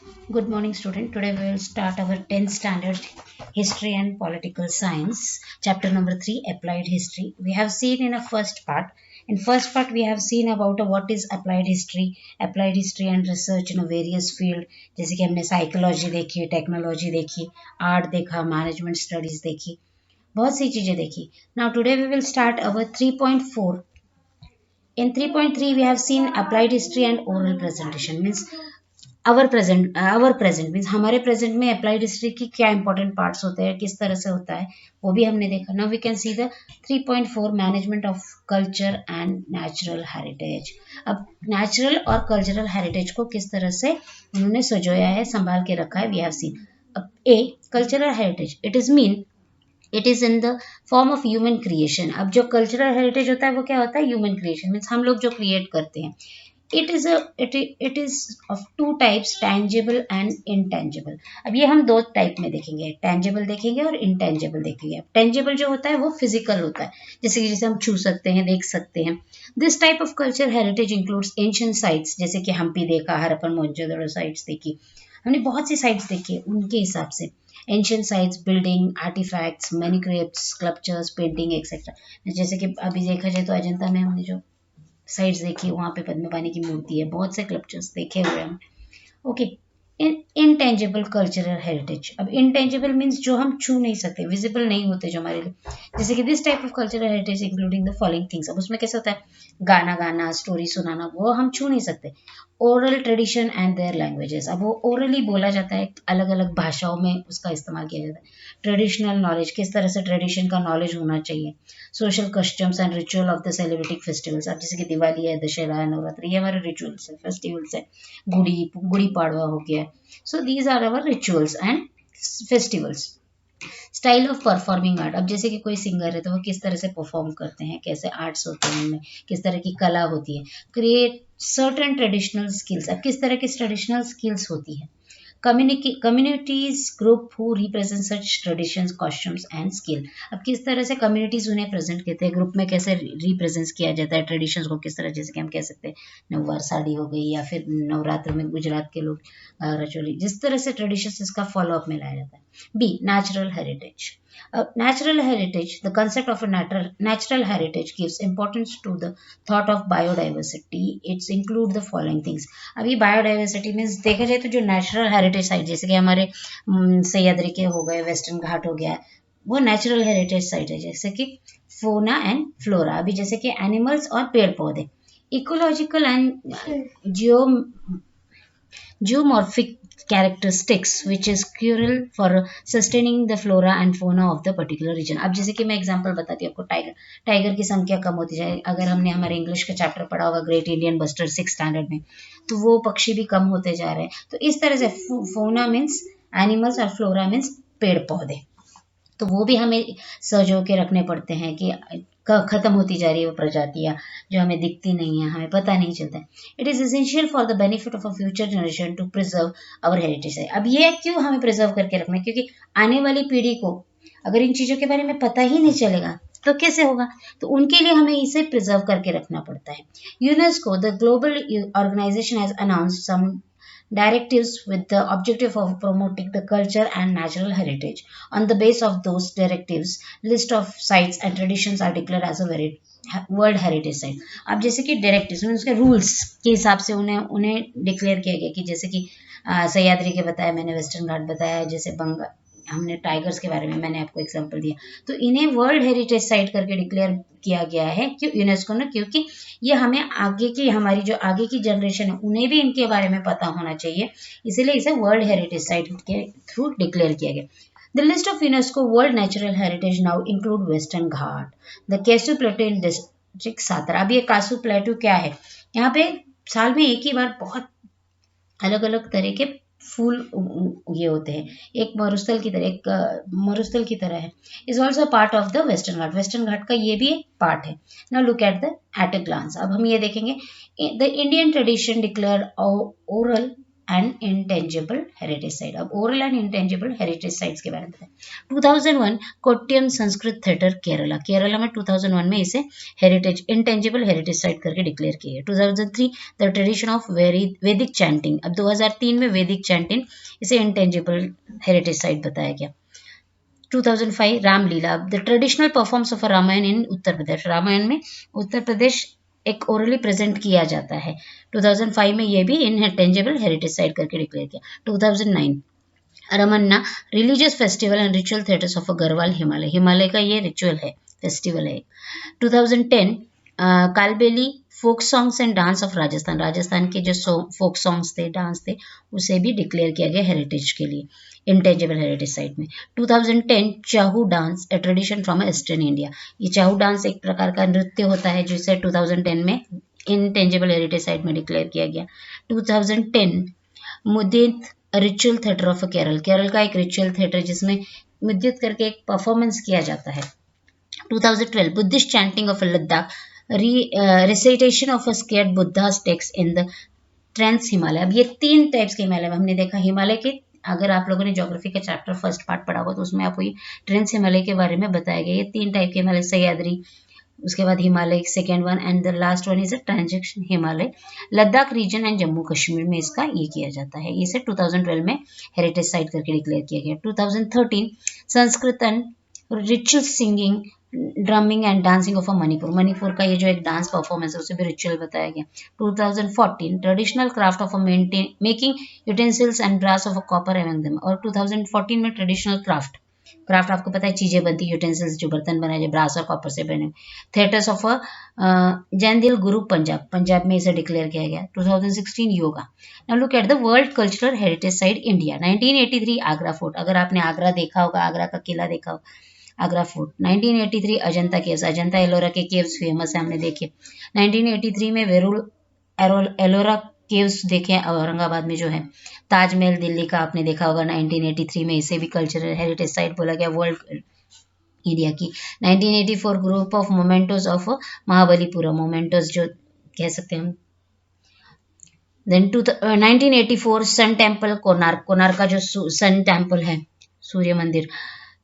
Good morning, student. Today we will start our 10th standard history and political science, chapter number 3, applied history. We have seen in a first part. In first part, we have seen about what is applied history and research in a various field. जैसे कि हमने psychology देखी, technology देखी, art देखा, management studies देखी, बहुत सी चीजें देखी. Now today we will start our 3.4. In 3.3, we have seen applied history and oral presentation. Means our present means हमारे प्रेजेंट में अप्लाइड हिस्ट्री की क्या इंपॉर्टेंट पार्ट्स होते हैं, किस तरह से होता है, वो भी हमने देखा. Now we can see the 3.4 management of culture and natural heritage. अब नेचुरल और कल्चरल हेरिटेज को किस तरह से उन्होंने सजोया है, संभाल के रखा है, वी हैव सीन. अब a cultural heritage, it is in the form of human creation. अब जो कल्चरल हेरिटेज होता है वो क्या होता है, ह्यूमन क्रिएशन मीन्स हम लोग जो क्रिएट करते हैं. it is of two types, tangible and intangible. अब ये हम दो टाइप में देखेंगे, tangible देखेंगे और intangible देखेंगे. अब tangible जो होता है वो physical होता है, जैसे कि जिसे हम छू सकते हैं, देख सकते हैं. This type of culture heritage includes ancient sites, जैसे कि हम्पी देखा, हरप्पन मोहनजोदड़ो साइट्स देखी, हमने बहुत सी साइट्स देखी है उनके हिसाब से. Ancient sites, building, artefacts, manuscripts, sculptures, painting etcetera. जैसे कि अभी देखा जाए तो अजंता में हमने जो साइट्स देखी, वहाँ पे पद्मपानी की मूर्ति है, बहुत से स्कल्पचर्स देखे हुए हैं. ओके. Intangible cultural heritage. अब इनटेंजिबल मीन्स जो हम छू नहीं सकते, विजिबल नहीं होते जो हमारे लिए, जैसे कि this type of cultural heritage including the following things. अब उसमें कैसे होता है, गाना गाना, स्टोरी सुनाना, वो हम छू नहीं सकते. Oral tradition and their languages. अब वो ओरली बोला जाता है, अलग अलग भाषाओं में उसका इस्तेमाल किया जाता है. ट्रेडिशनल नॉलेज, किस तरह से ट्रेडिशन का नॉलेज होना चाहिए. Social customs and ritual of the celebratic festivals. अब जैसे कि दिवाली है, दशहरा है, नवरात्रि, ये हमारे रिचुअल्स है, फेस्टिवल्स है. गुड़ी पाड़वा हो गया. So these are our rituals and festivals. Style of performing art. अब जैसे कि कोई सिंगर है तो वो किस तरह से परफॉर्म करते हैं, कैसे आर्ट्स होते हैं उनमें, किस तरह की कला होती है. Create certain traditional skills. अब किस तरह की ट्रेडिशनल स्किल्स होती है. communities group who represent such traditions, costumes and skill. अब किस तरह से कम्युनिटीज उन्हें प्रेजेंट करते हैं, ग्रुप में कैसे रिप्रेजेंट किया जाता है ट्रेडिशंस को, किस तरह, जैसे कि हम कह सकते हैं नववार साड़ी हो गई, या फिर नवरात्र में गुजरात के लोग रचोली, जिस तरह से ट्रेडिशंस इसका फॉलो अप में लाया जाता है. B natural heritage. Natural heritage, the concept of a natural heritage gives importance to the thought of biodiversity. It's include the following things. अभी बायोडाइवर्सिटी मीन्स देखा जाए तो जो नेचुरल हेरिटेज साइट, जैसे कि हमारे सह्याद्री के हो गए, वेस्टर्न घाट हो गया, वो नेचुरल हेरिटेज साइट है. जैसे कि फोना एंड फ्लोरा, अभी जैसे कि एनिमल्स और पेड़ पौधे. Ecological and geomorphic characteristics which is crucial for sustaining the flora and fauna of the particular region. अब जैसे कि मैं एग्जांपल बताती हूँ आपको, टाइगर की संख्या कम होती जाए. अगर हमने हमारे इंग्लिश का चैप्टर पढ़ा होगा ग्रेट इंडियन बस्टर्ड 6 स्टैंडर्ड में, तो वो पक्षी भी कम होते जा रहे हैं. तो इस तरह से फोना मीन्स एनिमल्स और फ्लोरा मीन्स पेड़ पौधे, तो वो भी हमें सजो के रखने पड़ते हैं कि खत्म होती जा रही है वो प्रजातियां जो हमें दिखती नहीं है, हमें पता नहीं चलता है. It is essential for the benefit of a future generation to preserve our heritage. अब ये क्यों हमें प्रिजर्व करके रखना है, क्योंकि आने वाली पीढ़ी को अगर इन चीज़ों के बारे में पता ही नहीं चलेगा तो कैसे होगा, तो उनके लिए हमें इसे प्रिजर्व करके रखना पड़ता है. UNESCO, the global organisation, has announced some directives with the objective of promoting the culture and natural heritage. On the base of those directives, list of sites and traditions are declared as a world heritage site. अब जैसे कि directives में उसके rules के हिसाब से उन्हें declare किया गया कि जैसे कि सह्याद्री के बताया मैंने, वेस्टर्न घाट बताया, जैसे बंगाल हमने टाइगर्स के बारे में मैंने आपको एग्जांपल दिया, तो इन्हें वर्ल्ड हेरिटेज साइट करके डिक्लेयर किया गया है क्यों, यूनेस्को ने, क्योंकि ये हमें आगे की, हमारी जो आगे की जनरेशन है उन्हें भी इनके बारे में पता होना चाहिए, इसीलिए इसे वर्ल्ड हेरिटेज साइट के थ्रू डिक्लेयर किया गया. The list of UNESCO World Natural Heritage now include Western Ghat, the Kasu Plateau in District Satra. अब ये कासू प्लेटू क्या है, यहाँ पे साल में एक ही बार बहुत अलग अलग तरह के फूल ये होते हैं, एक मरुस्थल की तरह, एक मरुस्थल की तरह है. Is also part of the western Ghat. Western Ghat का ये भी एक पार्ट है. Now look at the at a glance. अब हम ये देखेंगे the Indian tradition declare oral and intangible heritage site. अब oral and intangible heritage sites के बारे में बताएं। 2001 कोट्टियम संस्कृत थिएटर केरला, केरला में 2001 में इसे हेरिटेज इंटेंजिबल हेरिटेज साइट करके डिक्लेयर किया है। 2003 द ट्रेडिशन ऑफ वैदिक चैंटिंग, अब 2003 में वैदिक चैंटिंग इसे इंटेंजिबल हेरिटेज साइट बताया गया। 2005 Ramlila, the traditional performance of Ramayana in Uttar Pradesh, Ramayana में उत्तर प्रदेश एक ओरली प्रेजेंट किया जाता है। 2005 में ये भी इनटेंजिबल हेरिटेज साइट करके डिक्लेयर किया। 2009 Ramman religious festival and ritual theatres of Garhwal Himalaya, Himalaya का ये रिचुअल है, फेस्टिवल है। 2010 Kalbelia folk songs and dance of Rajasthan, Rajasthan के जो फोक सॉन्ग्स थे, डांस थे, उसे भी डिक्लेयर किया गया हेरिटेज के लिए, इंटेंजिबल हेरिटेज साइट में। 2010 चाहू dance, A tradition from eastern India, ये चाहू डांस एक प्रकार का नृत्य होता है जिसे 2010 में इंटेंजिबल हेरिटेज साइट में डिक्लेयर किया गया। 2010 Mudiyettu ritual theatre of Kerala, Kerala का एक रिचुअल थिएटर जिसमें मुद्रित करके एक परफॉर्मेंस किया जाता है। 2012 Buddhist chanting of Ladakh, recitation of a sacred Buddhas text in the trans Himalaya. अब ये 3 टाइप्स के हिमालय में हमने देखा, हिमालय के अगर आप लोगों ने ज्योग्राफी का चैप्टर फर्स्ट पार्ट पढ़ा होगा तो उसमें आपको ये ट्रांस हिमालय के बारे में बताया गया। ये 3 टाइप के हिमालय, सह्याद्री, उसके बाद Himalaya second one, and the last one is a transaction Himalaya. Ladakh region and Jammu Kashmir में इसका ये किया जाता है। इसे 2012 में हेरिटेज साइट करके डिक्लेयर किया गया। 2013 Sanskrit and ritual singing, drumming and dancing of Manipur, Manipur का ये जो एक डांस परफॉर्मेंस है उसे भी रिचुअल बताया गया। 2014 traditional craft of making utensils and brass of copper among them, और 2014 में ट्रेडिशनल क्राफ्ट, क्राफ्ट आपको पता है चीजें बनती, यूटेंसिल्स जो बर्तन बनाए जो ब्रास और कॉपर से बने। थिएटर्स ऑफ जैनदिल गुरु पंजाब, पंजाब में इसे डिक्लेयर किया गया। 2016 yoga. Now look at the world cultural heritage site India. 1983 Agra fort, अगर आपने आगरा देखा होगा, आगरा का किला देखा होगा, आगरा फोर्ट। 1983 अजंता केव्स, अजंता एलोरा के केव्स फेमस है, हमने देखे। 1983 में वेरुल एलोरा केव्स देखे औरंगाबाद में जो है। ताजमहल दिल्ली का आपने देखा होगा 1983 में, इसे भी कल्चरल हेरिटेज साइट बोला गया वर्ल्ड इंडिया की। 1984 group of monuments of Mahabalipuram, monuments जो कह सकते हैं हम। Then 1984 sun temple Konark, Konark का जो सन टेम्पल है, सूर्य मंदिर।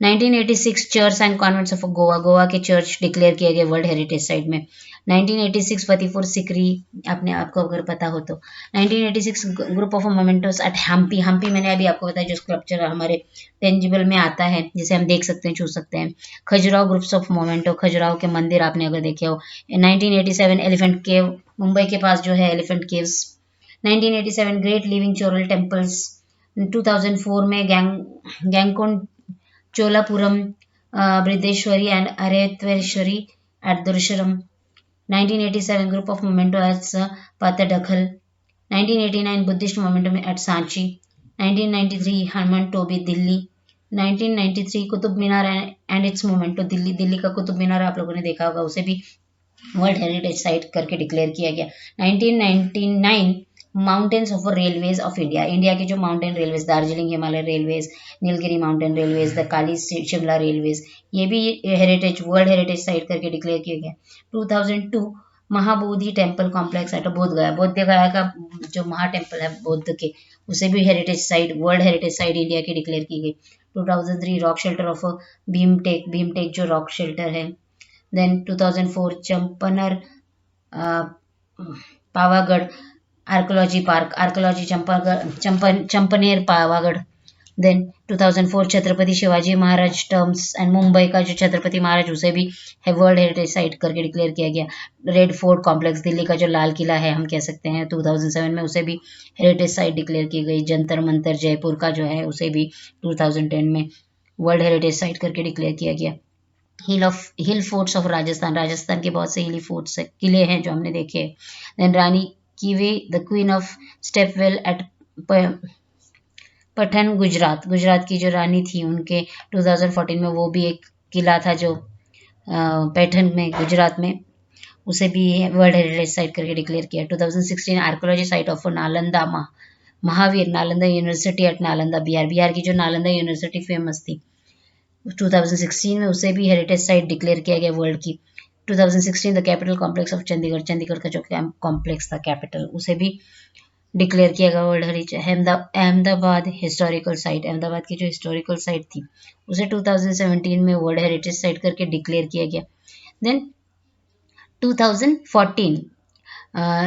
1986 church and convents of Goa, Goa के चर्च डिक्लेयर किए गए वर्ल्ड हेरिटेज साइट में। 1986 फतेहपुर सिकरी, आपने आपको अगर पता हो तो। 1986 group of monuments at Hampi, Hampi मैंने अभी आपको बताया जो स्कल्पचर हमारे टेंजिबल में आता है जिसे हम देख सकते हैं, छू सकते हैं। Khajuraho groups of memento, Khajuraho के मंदिर आपने अगर देखे हो। 1987 एलिफेंट केव, मुंबई के पास जो है elephant caves. 1987 great living Chola temples. 2004 में Gangaikonda Cholapuram, Brihadeeswara and Airavatesvara at Darasuram. 1987 group of monument at Pattadakal. 1989 Buddhist monument में at Sanchi. 1993 Humayun tomb Delhi. 1993 Qutub Minar and its monument Delhi, Delhi का कुतुब मीनार आप लोगों ने देखा होगा, उसे भी वर्ल्ड हेरिटेज साइट करके डिक्लेयर किया गया। 1999 mountains of railways of India, India के जो mountain railways, Darjeeling Himalaya railways, Nilgiri mountain railways, the Kali Shimla railways, ये भी हेरिटेज वर्ल्ड हेरिटेज साइट करके डिक्लेयर किया गया। 2002 महाबोधि टेम्पल कॉम्प्लेक्स एट बोध गया, बोध गया का जो महा टेम्पल है बौद्ध के, उसे भी heritage site world heritage site India की डिक्लेयर की गई। 2003 rock shelter of Bhimbetka, Bhimbetka जो रॉक शेल्टर है। Then 2004 Champaner Pavagadh archaeology park, archaeology Champaner Pavagadh. Then 2004 Chhatrapati Shivaji Maharaj terminus and Mumbai का जो छत्रपति महाराज, उसे भी है वर्ल्ड हेरिटेज साइट करके डिक्लेयर किया गया। रेड फोर्ट कॉम्प्लेक्स, दिल्ली का जो लाल किला है हम कह सकते हैं, 2007 में उसे भी हेरिटेज साइट डिक्लेयर की गई। जंतर मंतर जयपुर का जो है उसे भी 2010 में वर्ल्ड हेरिटेज साइट करके डिक्लेयर किया गया। हिल फोर्ट्स ऑफ राजस्थान, राजस्थान के बहुत से हिली फोर्ट्स किले हैं जो हमने देखे। देन रानी कीवे the queen of stepwell at Patan Gujarat, Gujarat की जो रानी थी उनके 2014 में वो भी एक किला था जो पैठन में गुजरात में, उसे भी वर्ल्ड हेरिटेज साइट करके डिक्लेयर किया। 2016 archaeology site of Nalanda Mahavir, Nalanda university at Nalanda Bihar, Bihar की जो नालंदा यूनिवर्सिटी फेमस थी 2016 में, उसे भी हेरिटेज साइट डिक्लेयर किया गया वर्ल्ड की। 2016 the capital complex of Chandigarh, Chandigarh का जो कॉम्प्लेक्स था कैपिटल, उसे भी डिक्लेयर किया गया world heritage. Ahmedabad historical site, Ahmedabad की जो हिस्टोरिकल साइट थी उसे 2017 में वर्ल्ड हेरिटेज साइट करके डिक्लेयर किया गया। देन 2014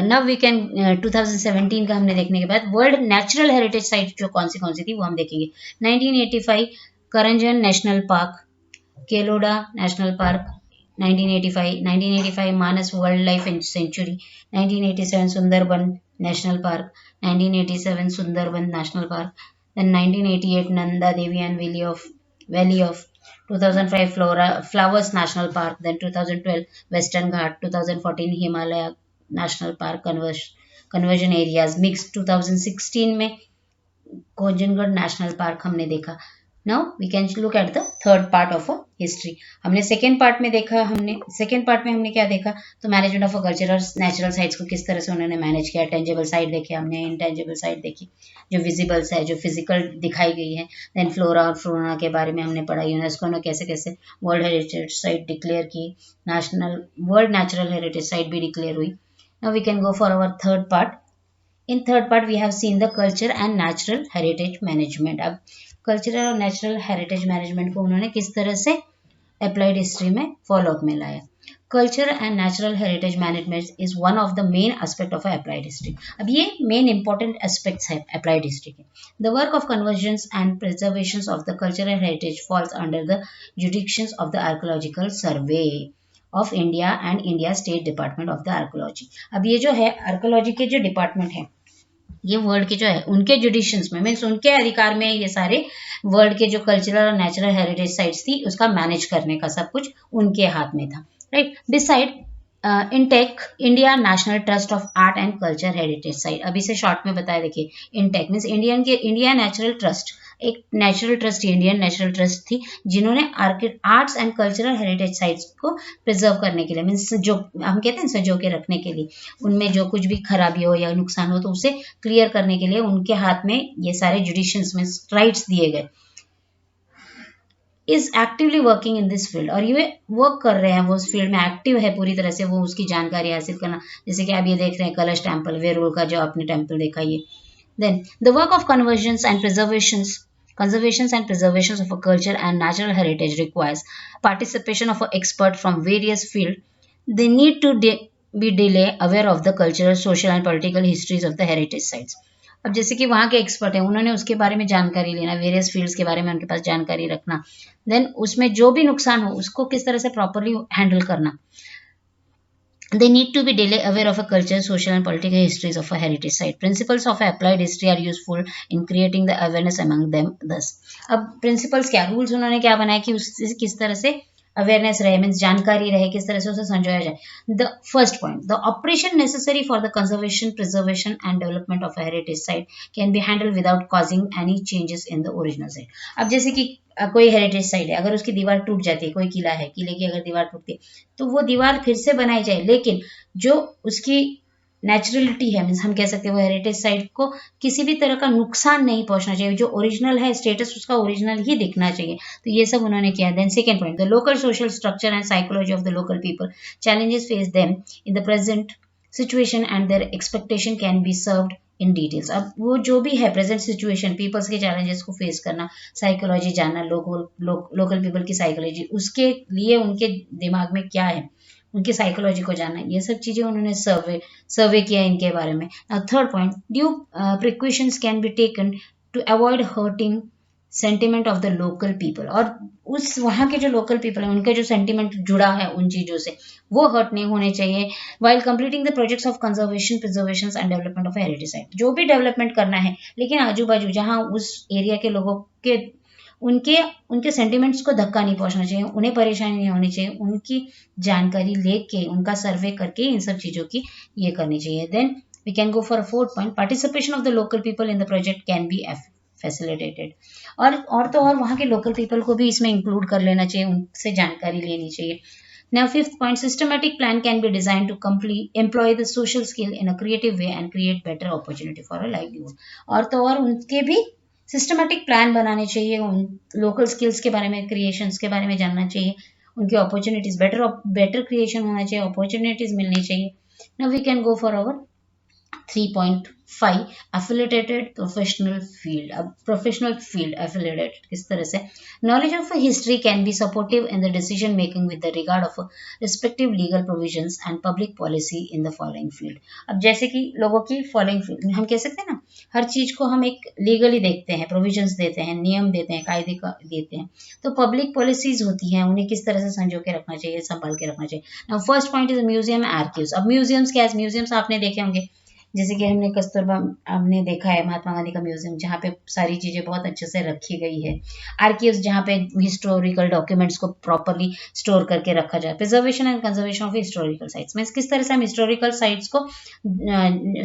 नव वी कैन 2017 का हमने देखने के बाद वर्ल्ड नेचुरल हेरिटेज साइट जो कौन सी थी वो हम देखेंगे। 1985 करंजन national park, Keoladeo national park 1985 Manas wild life sanctuary, 1987 Sundarban national park, 1987 Sundarban national park, then 1988 Nanda Devi and Valley of 2005 Flowers National Park, then 2012 Western Ghat, 2014 Himalaya National Park conversion areas mixed, 2016 में कोजनगढ़ national park हमने देखा। Now we can look at the third part of a history. हमने second part में देखा, हमने second part में हमने क्या देखा, तो management of a cultural natural sites को किस तरह से उन्होंने मैनेज किया। टेंजेबल साइट देखे हमने, इनटेंजेबल साइट देखी जो विजिबल्स है, जो फिजिकल दिखाई गई है। देन फ्लोरा और फ्लोरा के बारे में हमने पढ़ा, यूनेस्को ने कैसे कैसे वर्ल्ड हेरिटेज साइट डिक्लेयर की, national world natural heritage site भी डिक्लेयर हुई। Now we can go for our third part. In third part we have seen the culture and natural heritage management. अब cultural और natural heritage management को उन्होंने किस तरह से अप्लाइड हिस्ट्री में फॉलो अप में लाया। Culture and natural heritage management is one of the main aspect of applied history. अब ये मेन इंपॉर्टेंट एस्पेक्ट्स है अप्लाइड हिस्ट्री के। The work of convergence and preservation of the cultural heritage falls under the jurisdictions of the archaeological survey of India and India state department of the archaeology. अब ये जो है archaeology के जो department है, ये world के जो है उनके जुडिशंस में मीन्स उनके अधिकार में ये सारे वर्ल्ड के जो कल्चरल और नेचुरल हेरिटेज साइट्स थी उसका मैनेज करने का सब कुछ उनके हाथ में था, right. Beside INTACH India national trust of art and culture heritage site. अभी से शॉर्ट में बताया, देखिए INTACH means India natural trust, एक natural trust, Indian natural trust थी जिन्होंने arts and cultural heritage sites को प्रिजर्व करने के लिए मीन्स जो हम कहते हैं सजो के रखने के लिए, उनमें जो कुछ भी खराबी हो या नुकसान हो तो उसे क्लियर करने के लिए उनके हाथ में ये सारे जुडिशंस में राइट्स दिए गए। Is actively working in this field, और ये वर्क कर रहे हैं, वो उस फील्ड में एक्टिव है पूरी तरह से, वो उसकी जानकारी हासिल करना। जैसे कि आप ये देख रहे हैं कलश टेम्पल, वेरूल का जो आपने टेम्पल देखा ये। Then the work of convergence and conservations and preservations of a culture and natural heritage requires participation of an expert from various fields. They need to be delay aware of the cultural, social and political histories of the heritage sites. अब जैसे कि वहाँ के expert हैं, उन्होंने उसके बारे में जानकारी लेना, वेरियस फील्ड्स के बारे में उनके पास जानकारी रखना, देन उसमें जो भी नुकसान हो उसको किस तरह से प्रॉपरली हैंडल करना। They need to be daily aware of a culture, social and political histories of a heritage site. Principles of applied history are useful in creating the awareness among them thus. अब principles क्या, rules उन्होंने क्या बनाया कि उससे किस तरह से अवेयरनेस रहे, मीन्स जानकारी रहे, किस तरह से उसे समझाया जाए। The first point, the operation necessary for the conservation, preservation and development of a heritage site can be handle without causing any changes in the original site. अब जैसे कि कोई हेरिटेज साइट है, अगर उसकी दीवार टूट जाती है, कोई किला है, किले की अगर दीवार टूटती है तो वो दीवार फिर से बनाई जाए, लेकिन जो उसकी नेचुरलिटी है, मीन्स हम कह सकते हैं वो हेरिटेज साइट को किसी भी तरह का नुकसान नहीं पहुंचना चाहिए, जो ओरिजिनल है स्टेटस उसका ओरिजिनल ही दिखना चाहिए। तो ये सब उन्होंने किया। Then second point, the local social structure and psychology of the local people, challenges face them in the present situation and their expectation can be served in details. अब वो जो भी है प्रेजेंट सिचुएशन, पीपल्स के challenges को face करना, psychology जानना, local people की साइकोलॉजी, उसके लिए उनके दिमाग में क्या है, उनकी साइकोलॉजी को जानना, ये सब चीजें उन्होंने सर्वे किया इनके बारे में। Third point, due precautions can be taken to avoid hurting sentiment of the local people, और उस वहाँ के जो लोकल पीपल हैं उनके जो सेंटिमेंट जुड़ा है उन चीज़ों से वो हर्ट नहीं होने चाहिए। While completing the projects of conservation, preservation and development of heritage site, जो भी डेवलपमेंट करना है लेकिन आजू बाजू जहाँ उस एरिया के लोगों के उनके उनके सेंटिमेंट्स को धक्का नहीं पहुंचना चाहिए, उन्हें परेशानी नहीं होनी चाहिए, उनकी जानकारी लेके उनका सर्वे करके इन सब चीज़ों की ये करनी चाहिए। Then we can go for a fourth point, participation of the local people in the project can be facilitated, और तो और वहाँ के लोकल पीपल को भी इसमें इंक्लूड कर लेना चाहिए, उनसे जानकारी लेनी चाहिए। Now, fifth point, systematic plan can be designed to employ the social skill in a creative way and create better opportunity for a livelihood. और तो और उनके भी सिस्टमेटिक प्लान बनाने चाहिए, उन लोकल स्किल्स के बारे में, क्रिएशंस के बारे में जानना चाहिए, उनकी अपॉर्चुनिटीज बेटर क्रिएशन होना चाहिए, अपॉर्चुनिटीज मिलनी चाहिए। Now we can go for our 3.5 affiliated professional field. अब professional field affiliated किस तरह से, knowledge of a history can be supportive in the decision making with the regard of respective legal provisions and public policy in the following field. अब जैसे कि लोगों की following field हम कह सकते हैं ना, हर चीज को हम एक लीगली देखते हैं, प्रोविजंस देते हैं, नियम देते हैं, कायदे का देते हैं, तो पब्लिक पॉलिसीज होती हैं, उन्हें किस तरह से संजो के रखना चाहिए, संभाल के रखना चाहिए. Now first point is museum archives. अब म्यूजियम्स क्या है, म्यूजियम्स आपने देखे होंगे, जैसे कि हमने कस्तूरबा हमने देखा है महात्मा गांधी का म्यूजियम, जहाँ पे सारी चीजें बहुत अच्छे से रखी गई है. आर्काइव्स जहाँ पे हिस्टोरिकल डॉक्यूमेंट्स को प्रॉपरली स्टोर करके रखा जाए. Preservation and conservation of historical sites means किस तरह से हम हिस्टोरिकल साइट्स को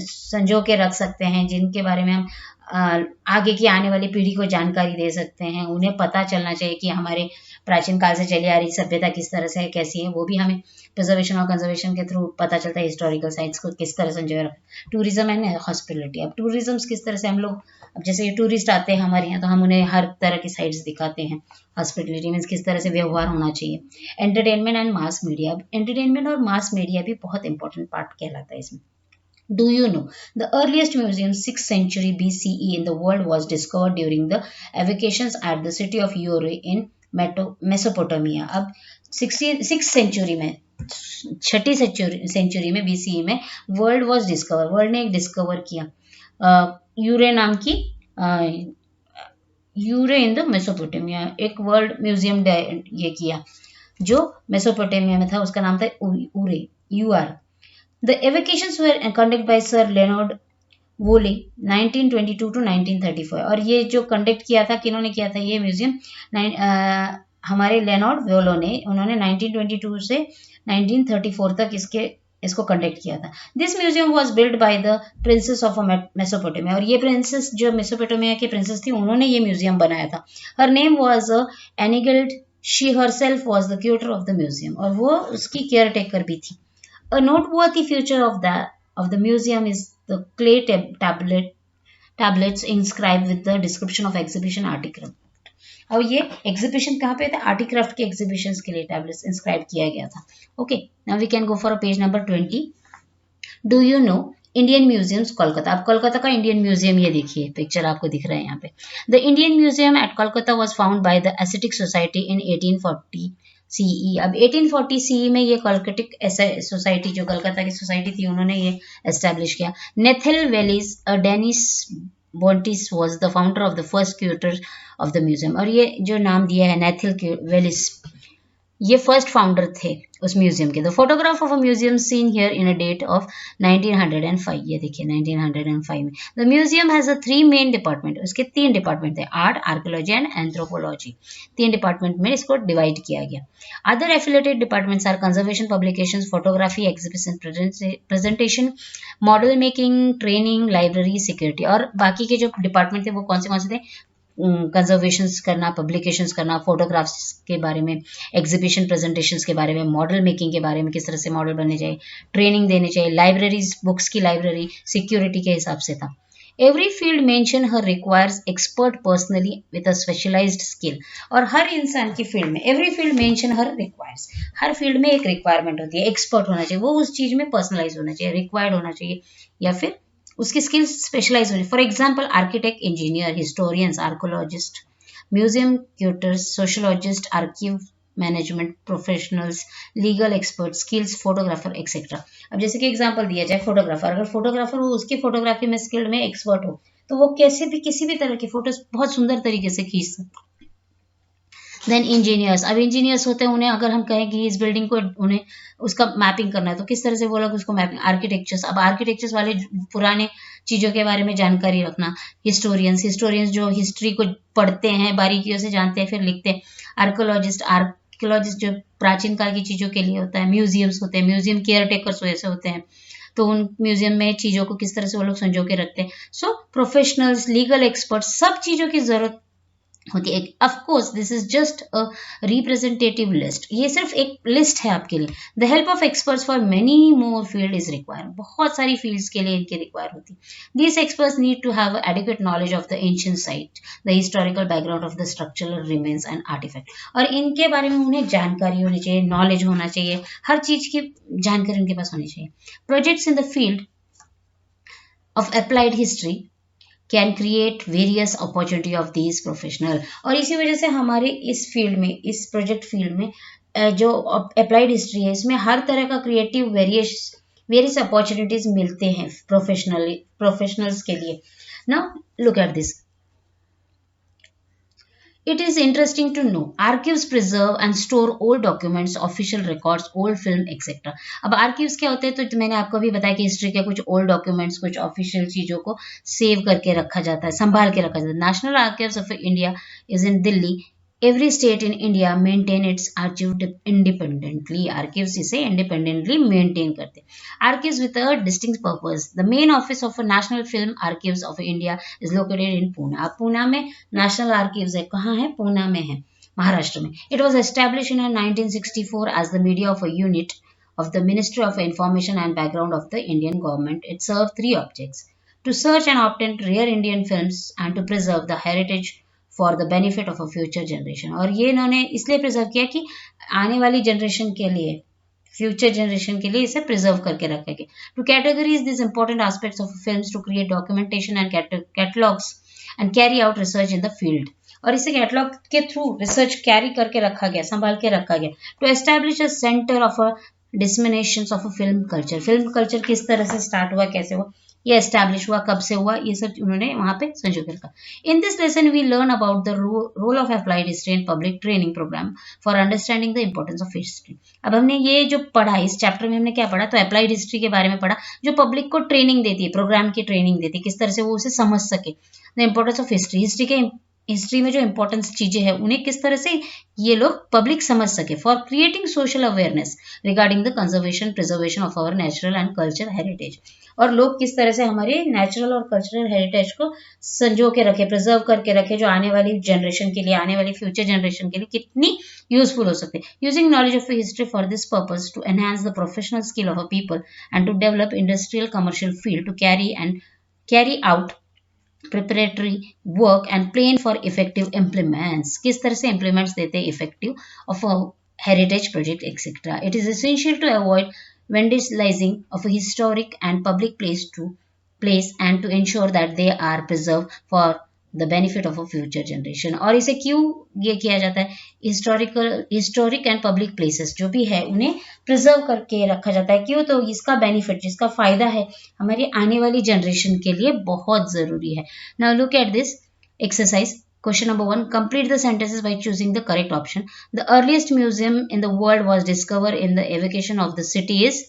संजो के रख सकते हैं, जिनके बारे में हम आगे की आने वाली पीढ़ी को जानकारी दे सकते हैं. उन्हें पता चलना चाहिए कि हमारे प्राचीन काल से चली आ रही सभ्यता किस तरह से है, कैसी है, वो भी हमें प्रिजर्वेशन और कंजर्वेशन के थ्रू पता चलता है. हिस्टोरिकल साइट्स को किस तरह संजोए रखें. Tourism and hospitality. अब टूरिज्म किस तरह से हम लोग, अब जैसे ये टूरिस्ट आते हैं हमारे यहाँ, तो हम उन्हें हर तरह की साइट्स दिखाते हैं. हॉस्पिटलिटी मीन्स किस तरह से व्यवहार होना चाहिए. Entertainment and mass media. अब एंटरटेनमेंट और मास मीडिया भी बहुत इंपॉर्टेंट पार्ट कहलाता है इसमें. Do you know the earliest museum 6th century BCE in the world was discovered during the excavations at the city of Uri in Mesopotamia. अब 6th century में, छठी century में BCE में world was discover, world ने एक discover किया यूरे नाम की, यूरे in the Mesopotamia, एक वर्ल्ड म्यूजियम ये किया जो मेसोपोटामिया में था, उसका नाम था यूरे, UR. The evacuations were conducted by Sir Leonard Woolley 1922 to 1934. और ये जो कंडक्ट किया था, किन्होंने किया था ये म्यूजियम, हमारे लेनॉर्ड वोलो ने, उन्होंने 1922 से 1934 तक इसको कंडक्ट किया था. This museum was build by the princess of Mesopotamia. और ये प्रिंसेस जो मेसोपोटामिया की प्रिंसेस थी, उन्होंने ये म्यूजियम बनाया था. हर नेम वाज एनिगल्ड. She herself was the curator of the museum, और वो उसकी केयर टेकर भी थी. A noteworthy feature of the museum is the clay tablets inscribed with the description of exhibition article. अब ये एग्जीबिशन कहाँ पे था, आर्टिक्राफ्ट के एग्जीबिशंस के लिए टैबलेट्स इंस्क्राइब किया गया था. Okay, now we can go for page number 20. Do you know Indian museums Kolkata. अब कोलकाता का इंडियन म्यूजियम, ये देखिए पिक्चर आपको दिख रहा है यहाँ पे. The Indian museum at Kolkata was found by the aesthetic society in 1840 CE. अब 1840 CE में ये कलकटिक सोसाइटी, जो कलकत्ता की सोसाइटी थी, उन्होंने ये एस्टेब्लिश किया. नेथल वेलिस, डेनिस बोंटिस was the founder of the first curator of the museum. और ये जो नाम दिया है नेथल वेलिस, ये फर्स्ट फाउंडर थे उस म्यूजियम के. The photograph of a museum seen here in a date of 1905. ये देखिए 1905 में. The museum has 3 main department. उसके 3 डिपार्टमेंट थे, art, archaeology and anthropology. 3 department में इसको डिवाइड किया गया. Other affiliated departments are conservation, publications, photography, exhibition, presentation, model making, training, library, security. और बाकी के जो डिपार्टमेंट थे वो कौन से थे, कंजर्वेशंस करना, पब्लिकेशंस करना, फोटोग्राफ्स के बारे में, एग्जीबिशन प्रेजेंटेशंस के बारे में, मॉडल मेकिंग के बारे में, किस तरह से मॉडल बनने चाहिए, ट्रेनिंग देने चाहिए, लाइब्रेरीज, बुक्स की लाइब्रेरी, सिक्योरिटी के हिसाब से था. Every field mention here requires expert personally with a specialised skill. और हर इंसान की फील्ड में, every field mention here requires, हर फील्ड में एक रिक्वायरमेंट होती है, एक्सपर्ट होना चाहिए, वो उस चीज में पर्सनलाइज होना चाहिए, रिक्वायर्ड होना चाहिए, या फिर उसकी स्किल्स स्पेशलाइज होनी. For example architect, engineer, historians, archaeologist, museum curators, sociologist, archive management professionals, legal expert, skills, photographer etcetera. अब जैसे कि एग्जांपल दिया जाए, फोटोग्राफर, अगर फोटोग्राफर हो, उसकी फोटोग्राफी में स्किल्ड में एक्सपर्ट हो, तो वो कैसे भी किसी भी तरह की फोटोज बहुत सुंदर तरीके से खींच सकते. Then engineers. अब इंजीनियर्स होते हैं, उन्हें अगर हम कहें कि इस बिल्डिंग को उन्हें उसका मैपिंग करना है, तो किस तरह से वो लोग उसको मैपिंग. आर्किटेक्चर्स. अब आर्किटेक्चर्स वाले पुराने चीज़ों के बारे में जानकारी रखना. हिस्टोरियंस जो हिस्ट्री को पढ़ते हैं, बारीकियों से जानते हैं, फिर लिखते हैं. आर्कियोलॉजिस्ट जो प्राचीन काल की चीज़ों के लिए होता है. म्यूजियम्स होते हैं, म्यूजियम केयर टेकर्स वैसे होते हैं, तो उन म्यूजियम में चीज़ों को किस तरह से वो लोग संजो के रखते हैं. सो प्रोफेशनल्स, लीगल एक्सपर्ट्स, सब चीज़ों की जरूरत होती है. Of course this is just a representative list. ये सिर्फ एक लिस्ट है आपके लिए. The help of experts for many more field is required. बहुत सारी फील्ड्स के लिए इनकी रिक्वायर होती है. These experts need to have adequate knowledge of the ancient site, the historical background of the structural remains and artefact. और इनके बारे में उन्हें जानकारी होनी चाहिए, नॉलेज होना चाहिए, हर चीज की जानकारी उनके पास होनी चाहिए. Projects in the field of applied history can create various opportunity of these professional। और इसी वजह से हमारे इस फील्ड में, इस प्रोजेक्ट फील्ड में जो अप्लाइड हिस्ट्री है, इसमें हर तरह का क्रिएटिव वेरियस अपॉर्चुनिटीज मिलते हैं प्रोफेशनल्स के लिए। Now look at this. It is interesting to know archives preserve and store old documents, official records, old film, etc. अब आर्कीव्स क्या होते हैं, तो मैंने आपको भी बताया कि हिस्ट्री के कुछ ओल्ड डॉक्यूमेंट्स, कुछ ऑफिशियल चीजों को सेव करके रखा जाता है, संभाल के रखा जाता है। National archives of India is in Delhi. Every state in India maintain its archive independently. Archives इसे independently maintain करते हैं। Archives with a distinct purpose. The main office of a National Film Archives of India is located in Pune. अब पूना में national आर्कीव्स है, कहाँ है? पूना में है, महाराष्ट्र में। It was established in 1964 as the media of a unit of the Ministry of Information and Background of the Indian government. It served three objects: to search and obtain rare Indian films and to preserve the heritage for the benefit of a future generation. और ये इन्होंने इसलिए preserve किया कि आने वाली generation के लिए, फ्यूचर जनरेशन के लिए इसे प्रिजर्व करके रखा गया। Two categories this important aspects of films, to create documentation and catalogues and carry out research in the field. और इसे कैटलॉग के थ्रू रिसर्च कैरी करके रखा गया, संभाल के रखा गया। To establish a centre of a dissemination of a film culture. Film culture किस तरह से स्टार्ट हुआ, कैसे हुआ, ये एस्टैब्लिश हुआ, कब से हुआ, ये सब उन्होंने वहां पे संजो के रखा। In this lesson we learn about the role of applied history in public training programme for understanding the importance of history. अब हमने ये जो पढ़ा, इस चैप्टर में हमने क्या पढ़ा, तो अप्लाइड हिस्ट्री के बारे में पढ़ा, जो पब्लिक को ट्रेनिंग देती है, प्रोग्राम की ट्रेनिंग देती है, किस तरह से वो उसे समझ सके। The importance of history, history में जो इंपॉर्टेंस चीजें हैं उन्हें किस तरह से ये लोग पब्लिक समझ सके, for creating social awareness regarding the conservation preservation of our natural and culture heritage. और लोग किस तरह से हमारे नेचुरल और कल्चरल हेरिटेज को संजो के रखे, प्रिजर्व करके रखे, जो आने वाली जनरेशन के लिए, आने वाली फ्यूचर जनरेशन के लिए कितनी यूजफुल हो सकते हैं। Using knowledge of history for this purpose to enhance the professional skill of a people and to develop industrial commercial field, to carry out preparatory work and plan for effective implements। किस तरह से implements देते हैं effective of a heritage project etc. It is essential to avoid vandalizing of a historic and public place and to ensure that they are preserved for the benefit of a future generation. और इसे क्यों ये किया जाता है, historic and public places जो भी है उन्हें प्रिजर्व करके रखा जाता है, क्यों, तो इसका बेनिफिट, जिसका फायदा है हमारी आने वाली जनरेशन के लिए बहुत जरूरी है। Now look at this exercise. Question number 1. Complete the sentences by choosing the correct option. The earliest museum in the world was discovered in the evacuation of the city is,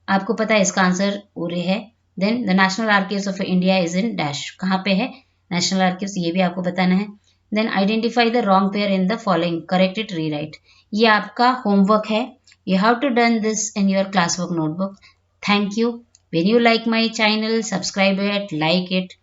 आपको पता है इसका answer उरे है। Then the National Archives of India is in dash, कहाँ पे है national आर्किव्स, ये भी आपको बताना है। Then identify the wrong pair in the following, correct it, rewrite. ये आपका होमवर्क है, you have to done this in your class work notebook. Thank you. When you like my channel, subscribe it, like it,